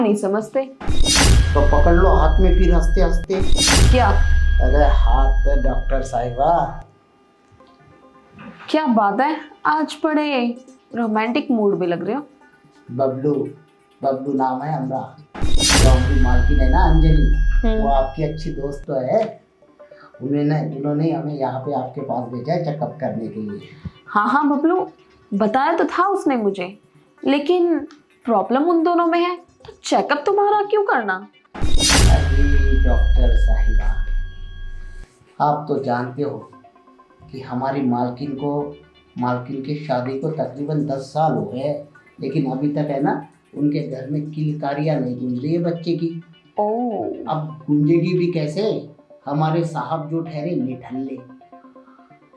नहीं समझते। तो पकड़ लो हाथ में फिर हंसते हंसते। क्या? अरे हाथ डॉक्टर साहिबा। क्या बात है, आज बड़े रोमांटिक मूड में लग रहे हो। बबलू, बबलू नाम है हमारा। तो हमारी मालकिन है ना अंजलि, वो आपकी अच्छी दोस्त तो है। उन्होंने हमें यहाँ पे आपके पास भेजा है चेकअप करने के लिए। हाँ हाँ बबलू, बताया तो था उसने मुझे, लेकिन प्रॉब्लम उन दोनों में है तो चेकअप तुम्हारा क्यों करना। अरे डॉक्टर साहिबा, आप तो जानते हो कि हमारी मालकिन की शादी को तकरीबन 10 साल हो गए, लेकिन अभी तक है ना उनके घर में किलकारियां नहीं गूंज रही है बच्चे की। ओह। अब गूंजेगी भी कैसे, हमारे साहब जो ठहरे निठल्ले।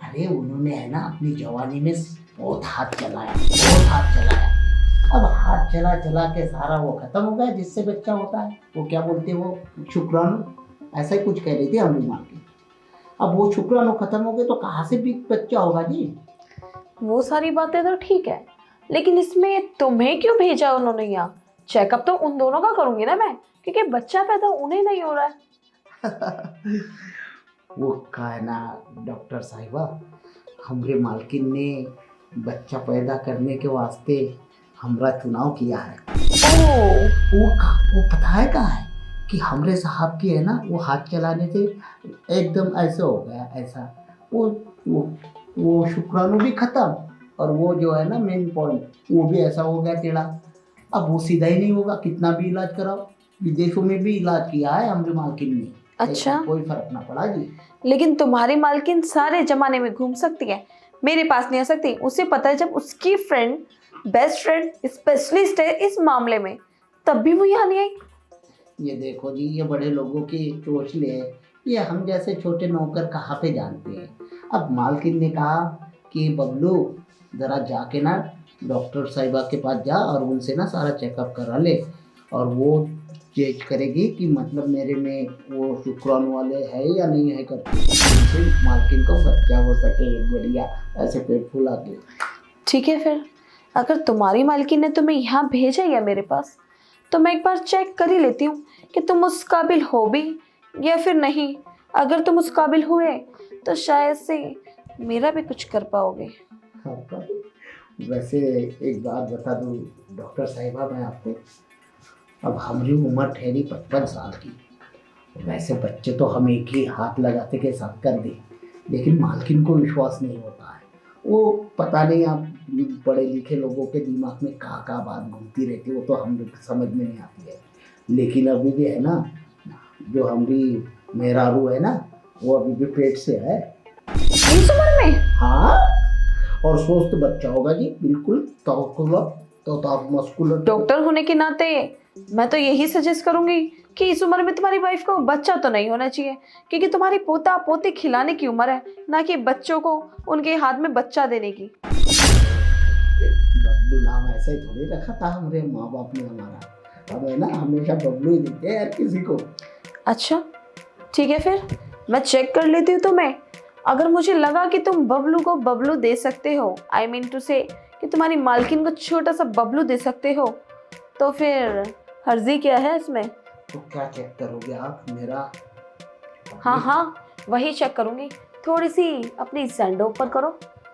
अरे उन्होंने है ना अपनी जवानी में बहुत हाथ चलाया, बहुत हाथ चलाया। अब हाथ चला चला के सारा वो खत्म हो गया जिससे बच्चा होता है, वो क्या बोलते हैं वो शुक्राणु, ऐसा ही कुछ कह रही थी हमारी माँ की। अब वो शुक्राणु खत्म हो गए तो कहाँ से भी बच्चा होगा जी। वो सारी बातें तो ठीक है, लेकिन इसमें तुम्हें क्यों भेजा उन्होंने यहाँ? चेकअप तो उन दोनों का करूंगी ना मैं, क्योंकि बच्चा पैदा उन्हें नहीं हो रहा है। वो का है ना डॉक्टर साहिबा, हमारे मालकिन ने बच्चा पैदा करने के वास्ते हमरा चुनाव किया है। ओह। वो पता है कहाँ है कि हमरे साहब की है ना वो हाथ चलाने से एकदम ऐसे हो गया ऐसा, वो वो वो शुक्राणु भी खत्म, और वो जो है ना मेन पॉइंट वो भी ऐसा हो गया टेढ़ा। अब वो सीधा ही नहीं होगा, कितना भी इलाज कराओ। विदेशों में भी इलाज किया है हमारे मालकिन ने। अच्छा, कोई फर्क ना पड़ा जी। लेकिन तुम्हारी मालकिन सारे जमाने में घूम सकती है, मेरे पास नहीं आ सकती। उसे पता है जब उसकी फ्रेंड, बेस्ट फ्रेंड, स्पेशलिस्ट है इस मामले में, तब भी वो यहाँ नहीं आई। ये देखो जी, ये बड़े लोगों की चोचले है, ये हम जैसे छोटे नौकर कहाँ पे जानते हैं। अब मालकिन ने कहा कि बबलू ज़रा जाके ना डॉक्टर साहिबा के पास जा और उनसे ना सारा चेकअप करा ले, और वो चेक करेगी कि मतलब मेरे में वो शुक्राणु वाले है या नहीं है करके, जिससे मालकिन को बच्चा हो सके बढ़िया ऐसे पेट फूला के। ठीक है, फिर अगर तुम्हारी मालकिन ने तुम्हें यहाँ भेजा है मेरे पास, तो मैं एक बार चेक कर ही लेती हूँ कि तुम उस काबिल हो भी या फिर नहीं। अगर तुम उस काबिल हुए तो शायद से मेरा भी कुछ कर पाओगे। वैसे एक बात बता दूँ डॉक्टर साहिबा मैं आपको, अब हमारी उम्र ठहरी 55 साल की। वैसे बच्चे तो हम एक ही हाथ लगाते के साथ कर दे, लेकिन मालकिन को विश्वास नहीं होता है। वो पता नहीं, आप पढ़े लिखे लोगों के दिमाग में कहाँ बात घूमती रहती है, वो तो हम समझ में नहीं आती है। लेकिन अभी भी है ना, जो हमारी मेहरारू है ना, वो अभी भी पेट से है इस उम्र में। हाँ, और स्वस्थ बच्चा होगा जी, बिल्कुल मस्कुलर। डॉक्टर होने के नाते मैं तो यही सजेस्ट करूंगी कि इस उम्र में तुम्हारी वाइफ को बच्चा तो नहीं होना चाहिए, क्योंकि तुम्हारी पोता पोती खिलाने की उम्र है, ना कि बच्चों को उनके हाथ में बच्चा देने की। बबलू नाम ऐसा ही थोड़ी रखा था हमारे माँ बाप ने हमारा, हम है ना हमेशा बबलू ही देते हैं यार किसी को। अच्छा ठीक है, फिर मैं चेक कर लेती हूँ तुम्हें। अगर मुझे लगा कि तुम बबलू को बबलू दे सकते हो, आई मीन टू से कि तुम्हारी मालकिन को छोटा सा बबलू दे सकते हो, तो फिर हर्जी क्या है इसमें। तो क्या चेक करोगे आप मेरा? हाँ हाँ, वही चेक करूंगी। थोड़ी सी अपनी सैंडो ऊपर करो।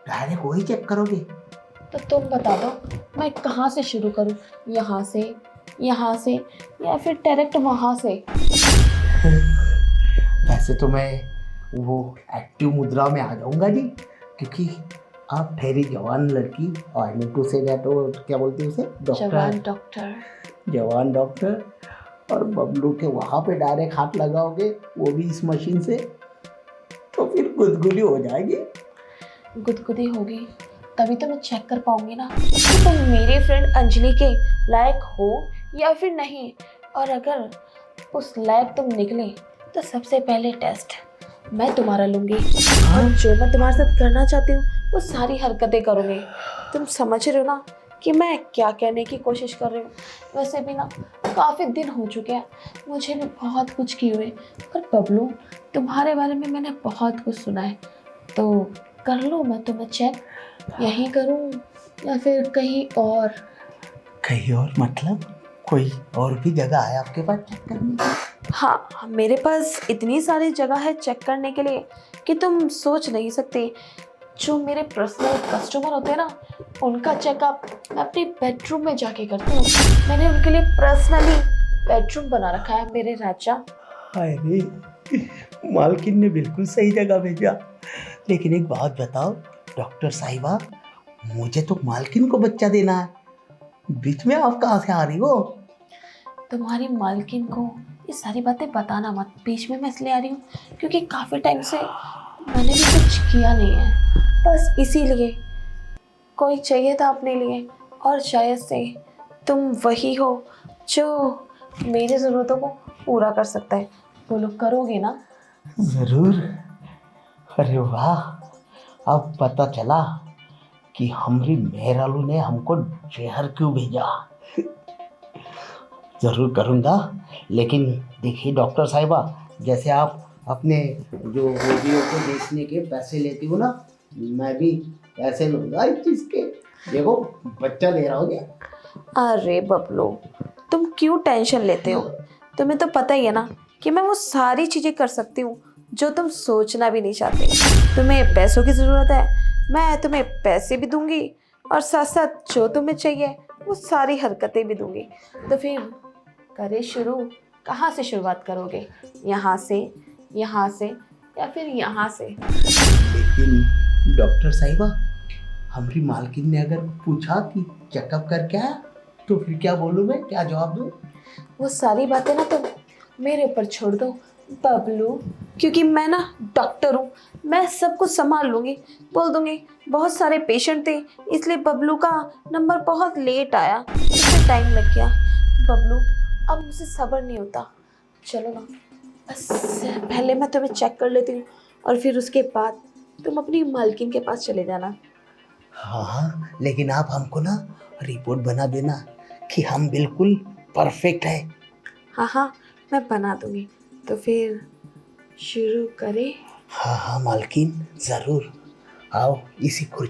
डायरेक्ट वही चेक करोगे? तो तुम बता दो मैं कहाँ से शुरू करूँ, यहाँ से या फिर डायरेक्ट वहाँ से। वैसे तो मैं वो एक्टिव मुद्रा में आ जाऊंगा जी, क्योंकि आप ठहरी जवान लड़की, I mean to say that, क्या बोलते हैं उसे, जवान डॉक्टर, और बबलू के वहाँ पे डायरेक्ट हाथ लगाओगे वो भी इस मशीन से, तो फिर गुदगुदी हो जाएगी। गुदगुदी होगी तभी तो मैं चेक कर पाऊंगी ना कि तुम मेरी फ्रेंड अंजलि के लायक हो या फिर नहीं। और अगर उस लायक तुम निकले तो सबसे पहले टेस्ट मैं तुम्हारा लूंगी, और जो मैं तुम्हारे साथ करना चाहती हूँ वो सारी हरकतें करूँगी। तुम समझ रहे हो ना कि मैं क्या कहने की कोशिश कर रही हूँ। वैसे भी ना काफ़ी दिन हो चुके हैं, मुझे भी बहुत कुछ किए हुए, पर बबलू तुम्हारे बारे में मैंने बहुत कुछ सुना है। तो कर लो, मैं तुम्हें चेक यहीं करूँ या फिर कहीं और? कहीं और मतलब? कोई और भी जगह है आपके पास चेक करने की? हाँ, मेरे पास इतनी सारी जगह है चेक करने के लिए कि तुम सोच नहीं सकते। जो मेरे पर्सनल कस्टमर होते हैं ना, उनका चेकअप मैं अपने बेडरूम में जाके करती हूँ। मैंने उनके लिए पर्सनली बेडरूम बना रखा है मेरे राजा। हाय रे, मालकिन ने बिल्कुल सही जगह भेजा। लेकिन एक बात बताओ डॉक्टर साहिबा, मुझे तो मालकिन को बच्चा देना है, बीच में आप कहाँ से आ रही हो? तुम्हारी मालकिन को ये सारी बातें बताना मत। बीच में मैं इसलिए आ रही हूँ क्योंकि काफ़ी टाइम से मैंने भी कुछ किया नहीं है, बस इसीलिए कोई चाहिए था अपने लिए। और शायद से तुम वही हो जो मेरी ज़रूरतों को पूरा कर सकता है। बोलो, करोगे ना? जरूर। अरे वाह, अब पता चला कि हमारी मेहरालू ने हमको जहर क्यों भेजा। जरूर करूँगा। लेकिन देखिए डॉक्टर साहिबा, जैसे आप अपने जो वीडियो को देखने के पैसे लेती हो ना, मैं भी पैसे लूँगा इस चीज़ के। देखो बच्चा दे रहा हो क्या? अरे बबलू, तुम क्यों टेंशन लेते हो? तुम्हें तो पता ही है ना कि मैं वो सारी चीज़ें कर सकती हूँ जो तुम सोचना भी नहीं चाहते। तुम्हें पैसों की ज़रूरत है, मैं तुम्हें पैसे भी दूंगी और साथ साथ जो तुम्हें चाहिए वो सारी हरकतें भी दूंगी। तो फिर करें शुरू? कहाँ से शुरुआत करोगे? यहाँ से या फिर यहाँ से? लेकिन डॉक्टर साहिबा, हमारी मालकिन ने अगर पूछा कि चेकअप करके आया तो फिर क्या बोलूँ मैं, क्या जवाब दूँ? वो सारी बातें ना तुम मेरे ऊपर छोड़ दो बबलू, क्योंकि मैं ना डॉक्टर हूँ। मैं सब कुछ संभाल लूँगी। बोल दूँगी बहुत सारे पेशेंट थे इसलिए बबलू का नंबर बहुत लेट आया, इसमें टाइम लग गया। बबलू, अब मुझे सब्र नहीं होता। चलो ना, बस पहले मैं तुम्हें चेक कर लेती हूँ और फिर उसके बाद तुम अपनी मालकिन के पास चले जाना। हाँ हाँ, लेकिन आप हमको ना रिपोर्ट बना देना कि हम बिल्कुल परफेक्ट है। हाँ हाँ, मैं बना दूँगी। तो फिर शुरू करें? हाँ हाँ मालकिन, ज़रूर। आओ इसी कुर्सी